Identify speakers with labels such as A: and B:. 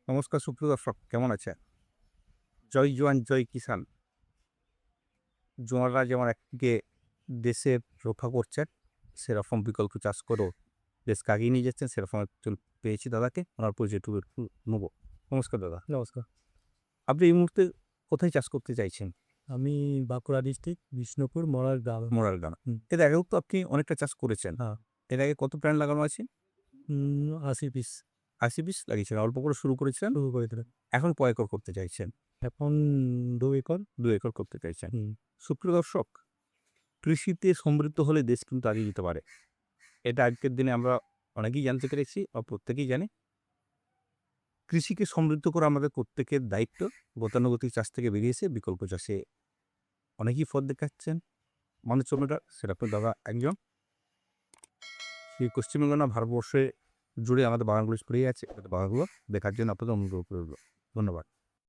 A: নমস্কার সুপ্রিয় দর্শক, কেমন আছেন? জয় জওয়ান জয় কিষান। জোয়ানরা যেমন একদিকে দেশের রক্ষা করছেন, সেরকম বিকল্প চাষ করেও দেশকে এগিয়ে নিয়ে যাচ্ছেন। সেরকম একজন পেয়েছি দাদাকে, ওনার পরিচয়টুকু একটু নেব। নমস্কার দাদা।
B: নমস্কার।
A: আপনি এই মুহূর্তে কোথায় চাষ করতে চাইছেন?
B: আমি বাঁকুড়া ডিস্ট্রিক্ট বিষ্ণুপুর মরার গ্রাম।
A: মোরার গ্রামে।
B: হুম।
A: এর আগেও তো আপনি অনেকটা চাষ করেছেন।
B: হ্যাঁ।
A: এর আগে কত প্ল্যান্ট লাগানো আছে?
B: ৮০ পিস
A: ৮০ পিস লাগিয়েছেন। অল্প করে শুরু করেছিলেন।
B: শুরু করেছিলাম।
A: এখন কয় একর করতে চাইছেন?
B: এখন ২ একর।
A: ২ একর করতে চাইছেন।
B: হুম।
A: সুপ্রিয় দর্শক, কৃষিতে সমৃদ্ধ হলে দেশ কিন্তু এগিয়ে যেতে পারে। এটা আজকের দিনে আমরা অনেকেই জানতে পেরেছি বা প্রত্যেকেই জানে। কৃষিকে সমৃদ্ধ করা আমাদের প্রত্যেকের দায়িত্ব। গতানুগতিক চাষ থেকে বেরিয়ে এসে বিকল্প চাষে অনেকেই পথ দেখাচ্ছেন। মানুষজনেরা সেরকম দাদা একজন। সেই পশ্চিমবঙ্গ না ভারতবর্ষে জুড়ে আমাদের বাগানগুলো ছড়িয়ে আছে। বাগানগুলো দেখার জন্য আপনাদের অনুরোধ করব। ধন্যবাদ।